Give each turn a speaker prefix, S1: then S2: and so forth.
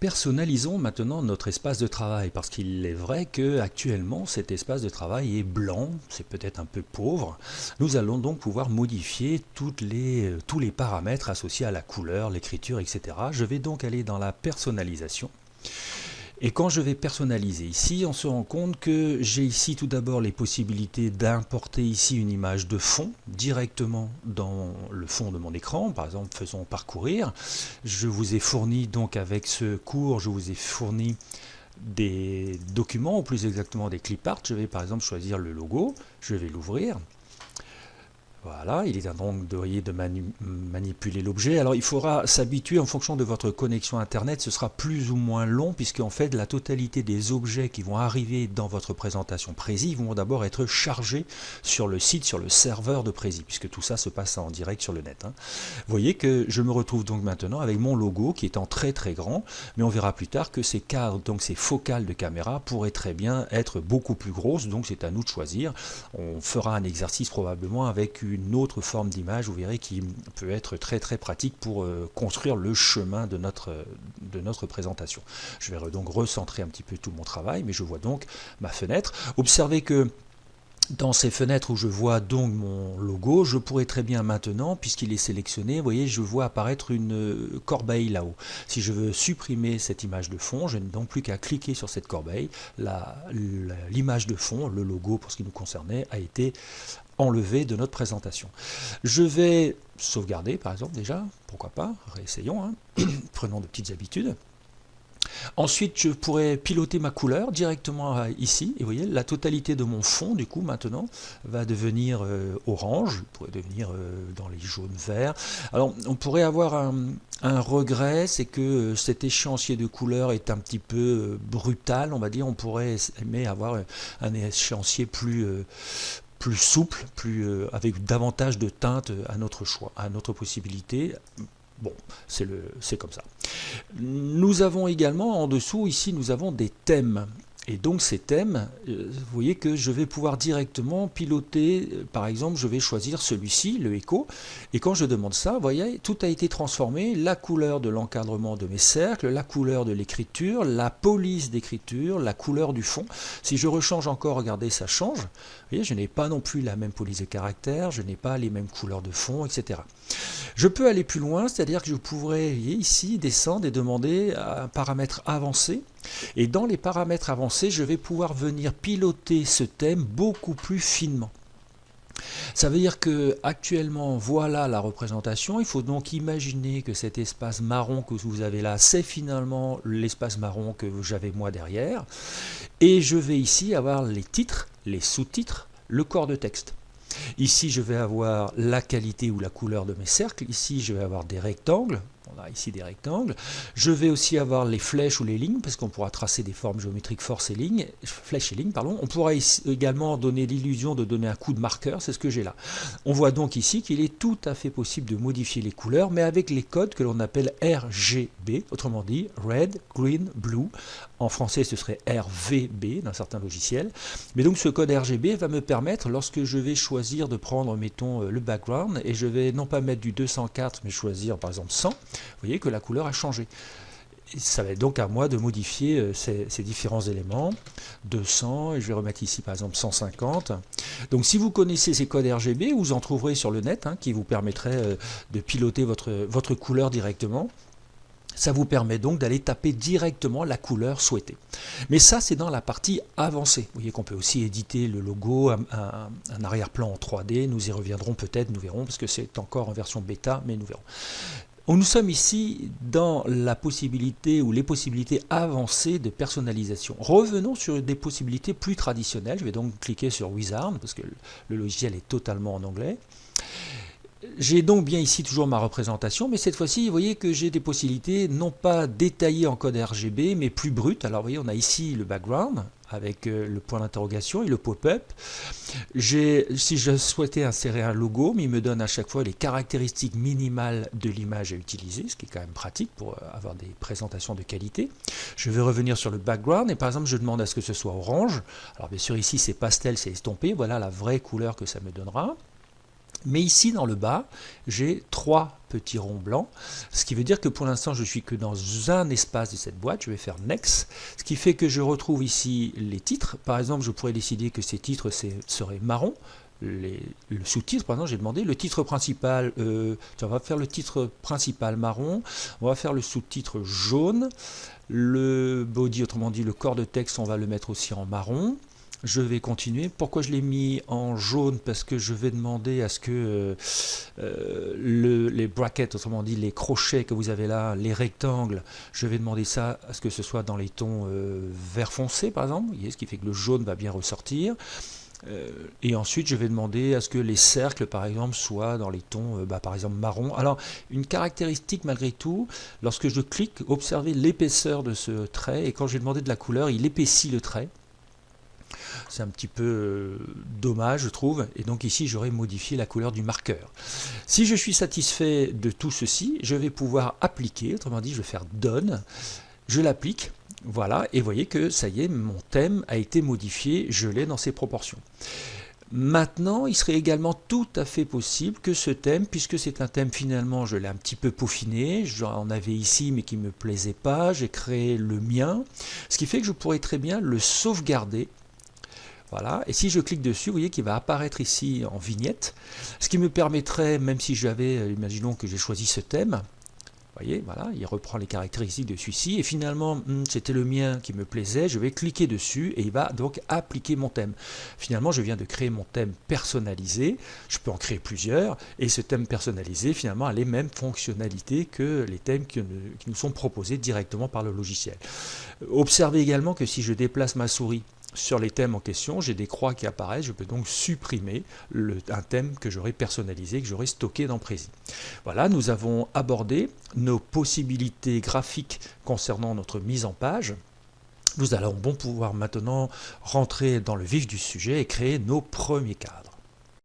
S1: Personnalisons maintenant notre espace de travail, parce qu'il est vrai que actuellement cet espace de travail est blanc, c'est peut-être un peu pauvre. Nous allons donc pouvoir modifier tous les paramètres associés à la couleur, l'écriture, etc. Je vais donc aller dans la personnalisation. Et quand je vais personnaliser ici, on se rend compte que j'ai ici tout d'abord les possibilités d'importer ici une image de fond directement dans le fond de mon écran. Par exemple, faisons parcourir. Je vous ai fourni donc avec ce cours, je vous ai fourni des documents, ou plus exactement des clip art. Je vais par exemple choisir le logo, je vais l'ouvrir. Voilà, il est donc de manipuler l'objet. Alors il faudra s'habituer en fonction de votre connexion internet, ce sera plus ou moins long puisque en fait la totalité des objets qui vont arriver dans votre présentation Prezi vont d'abord être chargés sur le site, sur le serveur de Prezi, puisque tout ça se passe en direct sur le net. Vous voyez que je me retrouve donc maintenant avec mon logo qui est en très très grand, mais on verra plus tard que ces cadres, donc ces focales de caméra pourraient très bien être beaucoup plus grosses, donc c'est à nous de choisir. On fera un exercice probablement avec une autre forme d'image, vous verrez, qui peut être très très pratique pour construire le chemin de notre présentation. Je vais donc recentrer un petit peu tout mon travail, mais je vois donc ma fenêtre. Observez que dans ces fenêtres où je vois donc mon logo, je pourrais très bien maintenant, puisqu'il est sélectionné, vous voyez, je vois apparaître une corbeille là-haut. Si je veux supprimer cette image de fond, je n'ai donc plus qu'à cliquer sur cette corbeille. L'image de fond, le logo pour ce qui nous concernait, a été enlevé de notre présentation. Je vais sauvegarder par exemple déjà, pourquoi pas, réessayons, prenons de petites habitudes. Ensuite, je pourrais piloter ma couleur directement ici. Et vous voyez, la totalité de mon fond, du coup, maintenant, va devenir orange. Il pourrait devenir dans les jaunes verts. Alors, on pourrait avoir un regret, c'est que cet échéancier de couleurs est un petit peu brutal, on va dire. On pourrait aimer avoir un échéancier plus souple, avec davantage de teintes à notre choix, à notre possibilité. Bon, c'est comme ça. Nous avons également en dessous, ici, nous avons des thèmes. Et donc ces thèmes, vous voyez que je vais pouvoir directement piloter, par exemple, je vais choisir celui-ci, le Echo, et quand je demande ça, vous voyez, tout a été transformé, la couleur de l'encadrement de mes cercles, la couleur de l'écriture, la police d'écriture, la couleur du fond. Si je rechange encore, regardez, ça change. Vous voyez, je n'ai pas non plus la même police de caractère, je n'ai pas les mêmes couleurs de fond, etc. Je peux aller plus loin, c'est-à-dire que je pourrais, vous voyez, ici, descendre et demander un paramètre avancé. Et dans les paramètres avancés, je vais pouvoir venir piloter ce thème beaucoup plus finement. Ça veut dire que actuellement, voilà la représentation. Il faut donc imaginer que cet espace marron que vous avez là, c'est finalement l'espace marron que j'avais moi derrière. Et je vais ici avoir les titres, les sous-titres, le corps de texte. Ici, je vais avoir la qualité ou la couleur de mes cercles. Ici, je vais avoir des rectangles. On a ici des rectangles. Je vais aussi avoir les flèches ou les lignes, parce qu'on pourra tracer des formes géométriques flèches et lignes, pardon. On pourra également donner l'illusion de donner un coup de marqueur, c'est ce que j'ai là. On voit donc ici qu'il est tout à fait possible de modifier les couleurs, mais avec les codes que l'on appelle RGB, autrement dit Red, Green, Blue. En français, ce serait RVB dans certains logiciels. Mais donc ce code RGB va me permettre, lorsque je vais choisir de prendre, mettons, le background, et je vais non pas mettre du 204, mais choisir par exemple 100, vous voyez que la couleur a changé. Et ça va être donc à moi de modifier ces différents éléments. 200, et je vais remettre ici par exemple 150. Donc si vous connaissez ces codes RGB, vous en trouverez sur le net, qui vous permettraient de piloter votre couleur directement. Ça vous permet donc d'aller taper directement la couleur souhaitée. Mais ça, c'est dans la partie avancée. Vous voyez qu'on peut aussi éditer le logo, un arrière-plan en 3D. Nous y reviendrons peut-être, nous verrons, parce que c'est encore en version bêta, mais nous verrons. Nous sommes ici dans la possibilité ou les possibilités avancées de personnalisation. Revenons sur des possibilités plus traditionnelles. Je vais donc cliquer sur Wizard, parce que le logiciel est totalement en anglais. J'ai donc bien ici toujours ma représentation, mais cette fois-ci, vous voyez que j'ai des possibilités non pas détaillées en code RGB, mais plus brutes. Alors vous voyez, on a ici le background avec le point d'interrogation et le pop-up. Si je souhaitais insérer un logo, mais il me donne à chaque fois les caractéristiques minimales de l'image à utiliser, ce qui est quand même pratique pour avoir des présentations de qualité. Je vais revenir sur le background et par exemple, je demande à ce que ce soit orange. Alors bien sûr, ici, c'est pastel, c'est estompé. Voilà la vraie couleur que ça me donnera. Mais ici, dans le bas, j'ai 3 petits ronds blancs, ce qui veut dire que pour l'instant, je suis que dans un espace de cette boîte. Je vais faire Next, ce qui fait que je retrouve ici les titres. Par exemple, je pourrais décider que ces titres seraient marron. Le sous-titre, par exemple, j'ai demandé le titre principal, on va faire le titre principal marron, on va faire le sous-titre jaune, le body, autrement dit le corps de texte, on va le mettre aussi en marron. Je vais continuer. Pourquoi je l'ai mis en jaune? Parce que je vais demander à ce que les brackets, autrement dit les crochets que vous avez là, les rectangles, je vais demander ça à ce que ce soit dans les tons vert foncé par exemple, vous voyez, ce qui fait que le jaune va bien ressortir. Et ensuite je vais demander à ce que les cercles par exemple soient dans les tons par exemple marron. Alors une caractéristique malgré tout, lorsque je clique, observez l'épaisseur de ce trait, et quand je vais demander de la couleur, il épaissit le trait. C'est un petit peu dommage je trouve, et donc ici j'aurais modifié la couleur du marqueur. Si je suis satisfait de tout ceci, je vais pouvoir appliquer, autrement dit je vais faire Done, je l'applique. Voilà, et vous voyez que ça y est, mon thème a été modifié, je l'ai dans ses proportions. Maintenant, il serait également tout à fait possible que ce thème, puisque c'est un thème finalement, je l'ai un petit peu peaufiné, j'en avais ici mais qui ne me plaisait pas, j'ai créé le mien, ce qui fait que je pourrais très bien le sauvegarder. Voilà, et si je clique dessus, vous voyez qu'il va apparaître ici en vignette, ce qui me permettrait, même si j'avais, imaginons que j'ai choisi ce thème, vous voyez, voilà, il reprend les caractéristiques de celui-ci, et finalement, c'était le mien qui me plaisait, je vais cliquer dessus, et il va donc appliquer mon thème. Finalement, je viens de créer mon thème personnalisé, je peux en créer plusieurs, et ce thème personnalisé, finalement, a les mêmes fonctionnalités que les thèmes qui nous sont proposés directement par le logiciel. Observez également que si je déplace ma souris sur les thèmes en question, j'ai des croix qui apparaissent, je peux donc supprimer un thème que j'aurais personnalisé, que j'aurais stocké dans Prezi. Voilà, nous avons abordé nos possibilités graphiques concernant notre mise en page. Nous allons pouvoir maintenant rentrer dans le vif du sujet et créer nos premiers cadres.